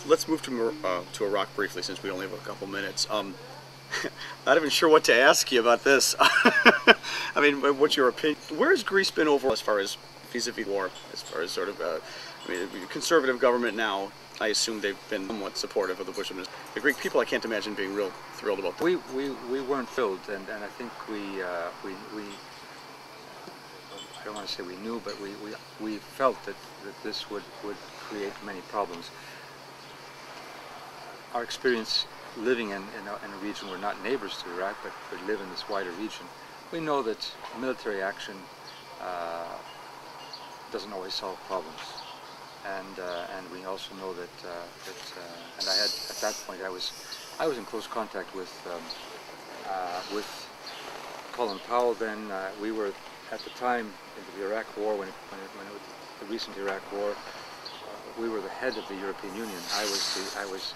let's move to Iraq briefly, since we only have a couple minutes. Not even sure what to ask you about this. I mean, what's your opinion? Where has Greece been overall as far as vis-a-vis war, as far as sort of, I mean, conservative government now, I assume they've been somewhat supportive of the Bush administration. The Greek people, I can't imagine being real thrilled about that. We weren't thrilled, and I think we I don't want to say we knew, but we felt that this would create many problems. Our experience living in a region, we're not neighbors to Iraq, but we live in this wider region. We know that military action doesn't always solve problems, and we also know that and I had at that point I was in close contact with Colin Powell. Then we were at the time in the Iraq War, when it was the recent Iraq War. We were the head of the European Union. I was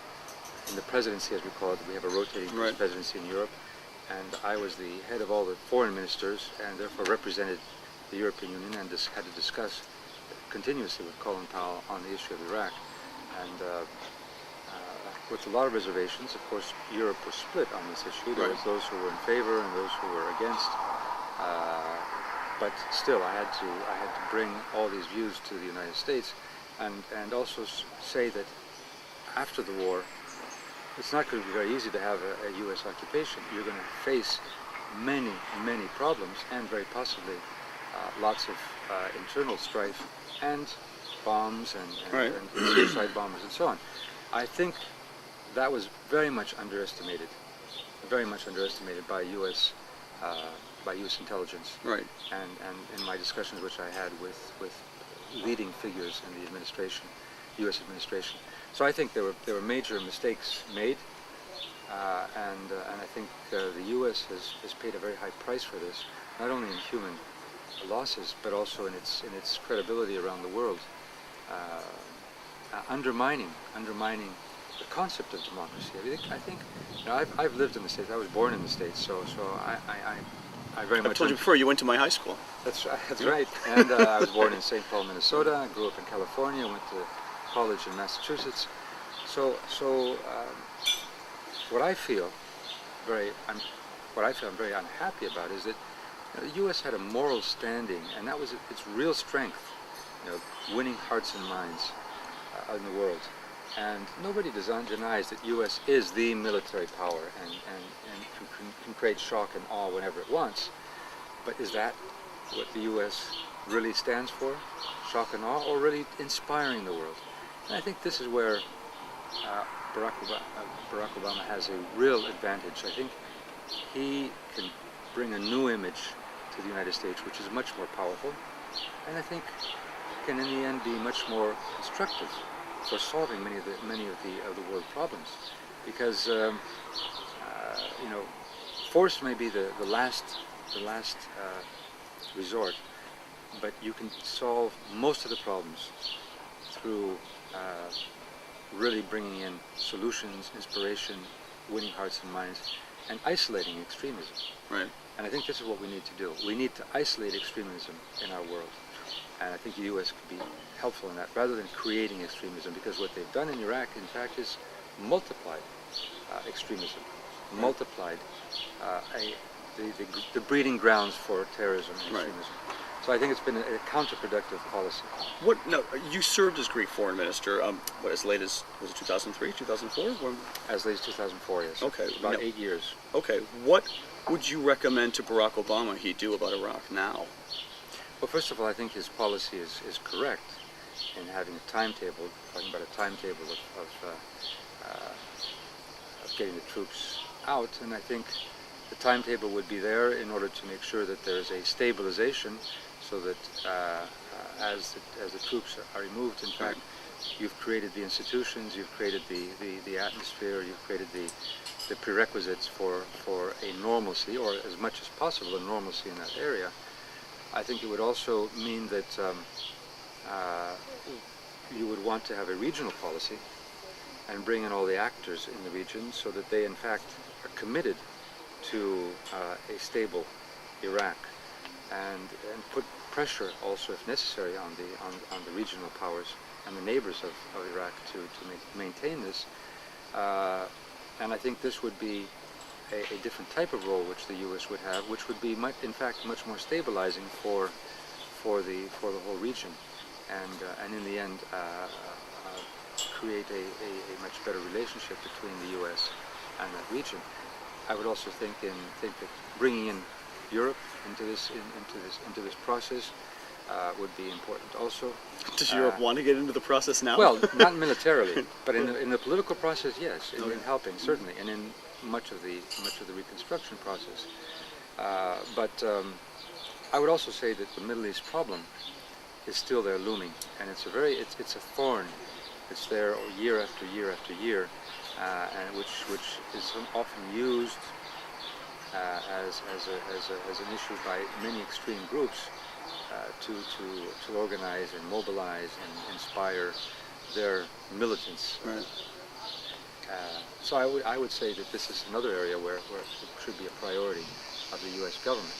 in the presidency, as we call it. We have a rotating presidency in Europe, and I was the head of all the foreign ministers, and therefore represented the European Union, and had to discuss continuously with Colin Powell on the issue of Iraq. And with a lot of reservations, of course, Europe was split on this issue. There was those who were in favor and those who were against. But still, I had to bring all these views to the United States, and also say that after the war, it's not going to be very easy to have a U.S. occupation. You're going to face many, many problems, and very possibly lots of internal strife and bombs and suicide bombers and so on. I think that was very much underestimated by U.S. Intelligence. Right. And in my discussions, which I had with leading figures in the administration, U.S. administration. So I think there were major mistakes made, and I think the U.S. has paid a very high price for this, not only in human losses, but also in its credibility around the world, undermining the concept of democracy. I think you know, I've lived in the States. I was born in the States, so I very much. I told you before, you went to my high school. That's right. And I was born in St. Paul, Minnesota. I grew up in California. Went to college in Massachusetts. So what I feel I'm very unhappy about is that the U.S. had a moral standing, and that was its real strength. You know, winning hearts and minds in the world. And nobody denies that U.S. is the military power and can create shock and awe whenever it wants. But is that what the U.S. really stands for? Shock and awe, or really inspiring the world? And I think this is where Barack Obama has a real advantage. I think he can bring a new image to the United States, which is much more powerful, and I think can in the end be much more constructive for solving many of the world problems, because you know, force may be the last resort, but you can solve most of the problems through really bringing in solutions, inspiration, winning hearts and minds, and isolating extremism. Right. And I think this is what we need to do. We need to isolate extremism in our world. And I think the U.S. could be helpful in that, rather than creating extremism, because what they've done in Iraq, in fact, is multiplied extremism, multiplied the breeding grounds for terrorism and extremism. So I think it's been a counterproductive policy. No, you served as Greek foreign minister, as late as, was it 2003, 2004? As late as 2004, yes. Okay. About 8 years. Okay. What would you recommend to Barack Obama he do about Iraq now? Well, first of all, I think his policy is correct in having a timetable, talking about a timetable of getting the troops out, and I think the timetable would be there in order to make sure that there is a stabilization, so that as the troops are removed, in fact, you've created the institutions, you've created the atmosphere, you've created the prerequisites for a normalcy, or as much as possible a normalcy in that area. I think it would also mean that you would want to have a regional policy and bring in all the actors in the region, so that they in fact are committed to a stable Iraq, and put pressure also, if necessary, on the regional powers and the neighbors of Iraq to maintain this. And I think this would be a different type of role which the U.S. would have, which would be, in fact, much more stabilizing for the whole region, and in the end create a much better relationship between the U.S. and that region. I would also think that bringing in Europe into this process would be important also. Does Europe want to get into the process now? Well, not militarily, but in the political process, yes, in helping certainly, and in much of the reconstruction process. But I would also say that the Middle East problem is still there looming, and it's a thorn. It's there year after year after year, and which is often used as an issue by many extreme groups to organize and mobilize and inspire their militants. Right. So I would say that this is another area where it should be a priority of the U.S. government.